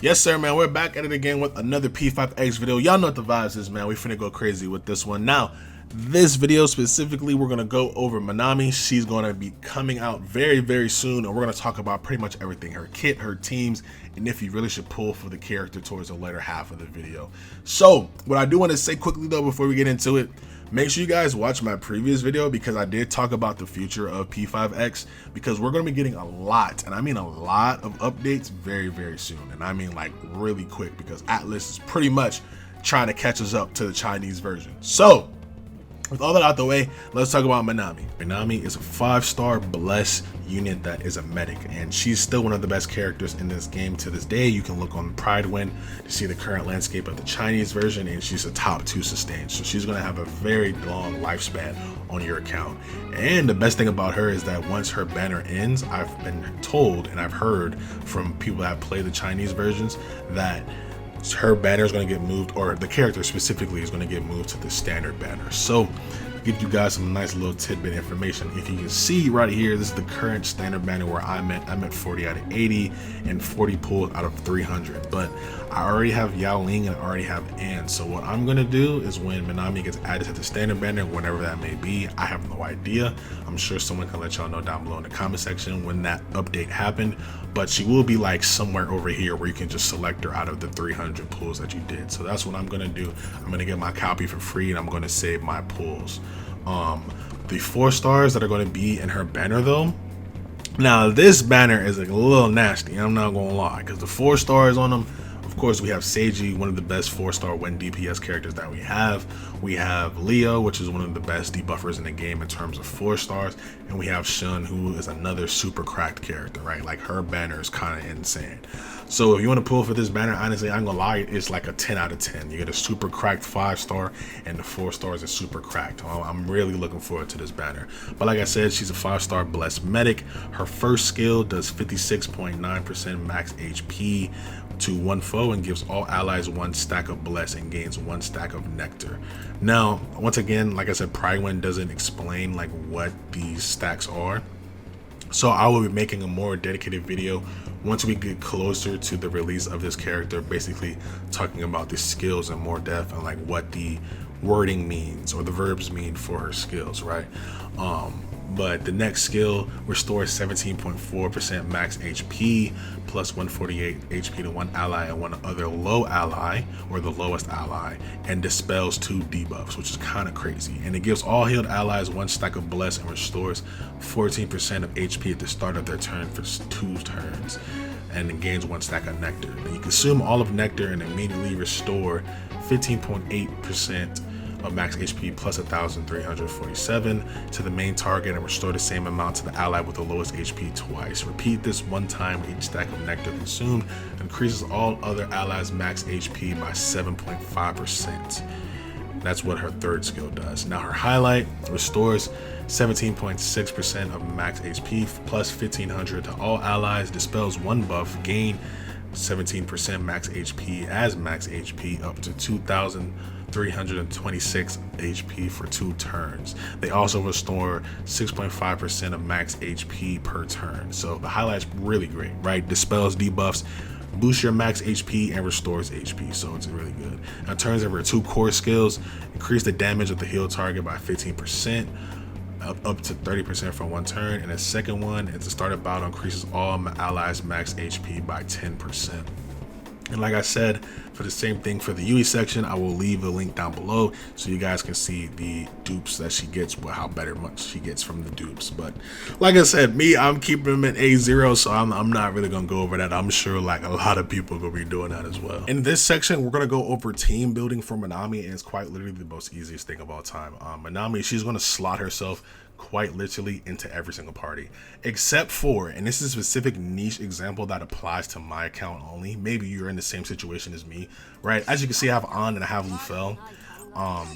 Yes, sir, man. We're back at it again with another P5X video. Y'all know what the vibes is, man. We finna go crazy with this one. Now, this video specifically, we're gonna go over Minami. She's gonna be coming out very, very soon, and we're gonna talk about pretty much everything: her kit, her teams, and if you really should pull for the character towards the later half of the video. So, what I do want to say quickly though, before we get into it, make sure you guys watch my previous video because I did talk about the future of P5X, because we're going to be getting a lot, and I mean a lot of updates very, very soon. And I mean like really quick, because Atlas is pretty much trying to catch us up to the Chinese version. So with all that out the way, let's talk about Minami. Minami is a 5-star blessed unit that is a medic, and she's still one of the best characters in this game to this day. You can look on Pride Win to see the current landscape of the Chinese version, and she's a top 2 sustain. So she's gonna have a very long lifespan on your account. And the best thing about her is that once her banner ends, I've been told and I've heard from people that have played the Chinese versions that her banner is going to get moved, or the character specifically is going to get moved to the standard banner. So give you guys some nice little tidbit information. If you can see right here, this is the current standard banner where I'm at 40 out of 80 and 40 pulled out of 300. But I already have Yao Ling and I already have Ann. So what I'm going to do is when Minami gets added to the standard banner, whenever that may be, I have no idea. I'm sure someone can let y'all know down below in the comment section when that update happened. But she will be like somewhere over here where you can just select her out of the 300 pulls that you did. So that's what I'm going to do. I'm going to get my copy for free and I'm going to save my pulls. The 4 stars that are going to be in her banner though, now this banner is a little nasty, I'm not gonna lie, because the 4 stars on them, of course we have Seiji, one of the best 4-star win DPS characters that we have Leo, which is one of the best debuffers in the game in terms of 4 stars, and we have Shun, who is another super cracked character, right? Like her banner is kind of insane. So if you want to pull for this banner, honestly, I'm gonna lie, it's like a 10 out of 10. You get a super cracked 5-star, and the 4 stars are super cracked. I'm really looking forward to this banner. But like I said, she's a 5-star blessed medic. Her first skill does 56.9% max HP to one foe and gives all allies 1 stack of bless and gains 1 stack of nectar. Now, once again, like I said, Pride Win doesn't explain like what these stacks are. So I will be making a more dedicated video once we get closer to the release of this character, basically talking about the skills in more depth and like what the wording means or the verbs mean for her skills, right? But the next skill restores 17.4% max HP plus 148 HP to one ally and one other low ally, or the lowest ally, and dispels 2 debuffs, which is kind of crazy. And it gives all healed allies 1 stack of bless and restores 14% of HP at the start of their turn for 2 turns, and it gains 1 stack of nectar. And you consume all of nectar and immediately restore 15.8% of max HP plus 1,347 to the main target and restore the same amount to the ally with the lowest HP twice. Repeat this 1 time. Each stack of nectar consumed increases all other allies max HP by 7.5%. That's what her 3rd skill does. Now her highlight restores 17.6% of max HP plus 1,500 to all allies, dispels 1 buff, gain 17% max HP as max HP up to 2,326 HP for 2 turns. They also restore 6.5% of max HP per turn. So the highlight's really great, right? Dispels debuffs, boosts your max HP, and restores HP, so it's really good. Now turns over 2 core skills, increase the damage of the heal target by 15%, up to 30% for 1 turn, and the second one is the start of battle increases all allies max HP by 10%. And like I said, for the same thing for the UE section, I will leave a link down below so you guys can see the dupes that she gets, how better much she gets from the dupes. But like I said, I'm keeping them at A0, so I'm not really gonna go over that. I'm sure like a lot of people are gonna be doing that as well. In this section, we're gonna go over team building for Minami, and it's quite literally the most easiest thing of all time. Minami, she's gonna slot herself quite literally into every single party, except for, and this is a specific niche example that applies to my account only. Maybe you're in the same situation as me, right? As you can see, I have An and I have Lufel.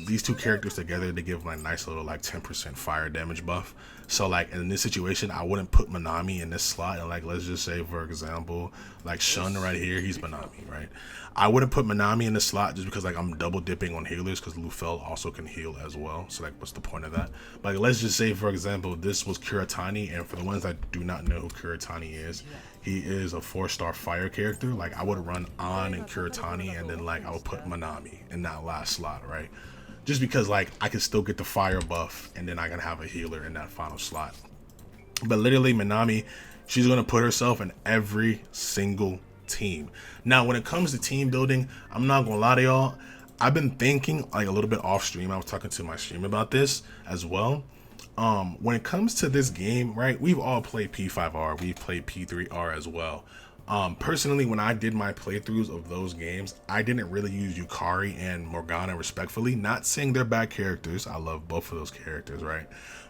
These 2 characters together, they give like nice little like 10% fire damage buff. So like in this situation, I wouldn't put Minami in this slot, and like let's just say for example like Shun right here, he's Minami, right? I wouldn't put Minami in the slot just because like I'm double dipping on healers, because Lufel also can heal as well. So like what's the point of that? But like, let's just say for example this was Kuretani, and for the ones that do not know who Kuretani is, he is a 4-star fire character. Like I would run On and Kuretani, and then like I would put Minami in that last slot, right? Just because like I can still get the fire buff, and then I can have a healer in that final slot. But literally Minami, she's gonna put herself in every single team. Now when it comes to team building, I'm not gonna lie to y'all, I've been thinking like a little bit off stream. I was talking to my stream about this as well. When it comes to this game, right, we've all played P5R, we've played P3R as well. Personally, when I did my playthroughs of those games, I didn't really use Yukari and Morgana respectfully. Not saying they're bad characters, I love both of those characters, right?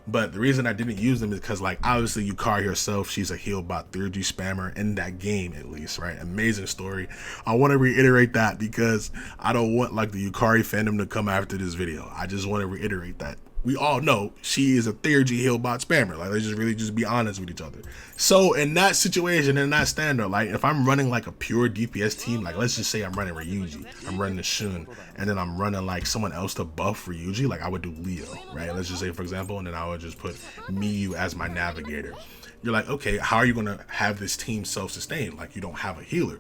But the reason I didn't use them is because, like, obviously Yukari herself, she's a heal bot 3G spammer in that game, at least, right? Amazing story. I want to reiterate that because I don't want like the Yukari fandom to come after this video. I just want to reiterate that we all know she is a 3G heal bot spammer. Like, let's just really just be honest with each other. So in that situation, in that standard, like if I'm running like a pure DPS team, like let's just say I'm running Ryuji, I'm running the Shun, and then I'm running like someone else to buff Ryuji, like I would do Leo, right? Let's just say for example, and then I would just put Miyu as my navigator. You're like, okay, how are you gonna have this team self-sustained? Like you don't have a healer.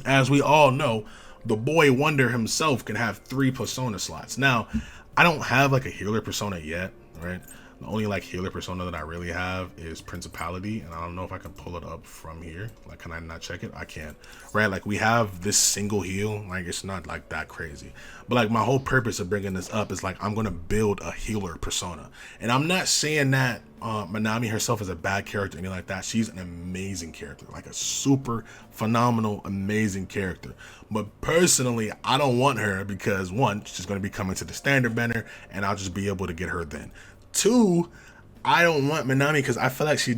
As we all know, the boy Wonder himself can have 3 persona slots. Now, I don't have like a healer persona yet, right? The only like healer persona that I really have is Principality, and I don't know if I can pull it up from here. Like, can I not check it? I can't, right? Like we have this single heal, like it's not like that crazy. But like my whole purpose of bringing this up is like I'm gonna build a healer persona, and I'm not saying that Minami herself is a bad character, anything like that. She's an amazing character, like a super phenomenal, amazing character. But personally, I don't want her because 1, she's gonna be coming to the standard banner, and I'll just be able to get her then. 2, I don't want Minami because I feel like she,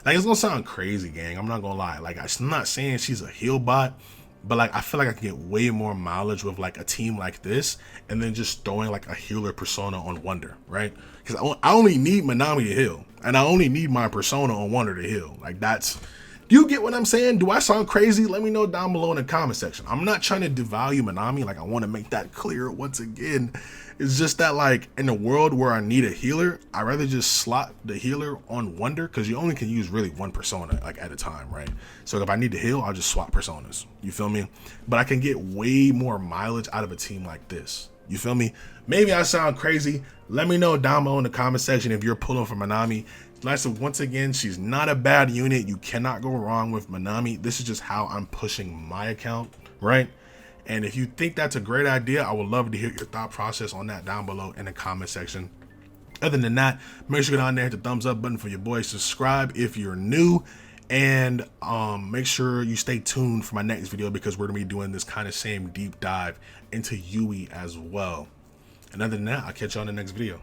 like it's gonna sound crazy, gang. I'm not gonna lie. Like I'm not saying she's a heal bot, but like I feel like I can get way more mileage with like a team like this, and then just throwing like a healer persona on Wonder, right? Because I only need Minami to heal, and I only need my persona on Wonder to heal. Like that's, do you get what I'm saying? Do I sound crazy? Let me know down below in the comment section. I'm not trying to devalue Minami. Like I want to make that clear once again. It's just that like in a world where I need a healer, I'd rather just slot the healer on Wonder because you only can use really 1 persona like at a time, right? So if I need to heal, I'll just swap personas. You feel me? But I can get way more mileage out of a team like this. You feel me? Maybe I sound crazy. Let me know down below in the comment section if you're pulling for Minami. Like I said, once again, she's not a bad unit. You cannot go wrong with Minami. This is just how I'm pushing my account, right? And if you think that's a great idea, I would love to hear your thought process on that down below in the comment section. Other than that, make sure you go down there, hit the thumbs up button for your boy. Subscribe if you're new, and make sure you stay tuned for my next video because we're gonna be doing this kind of same deep dive into Yui as well. And other than that, I'll catch you on the next video.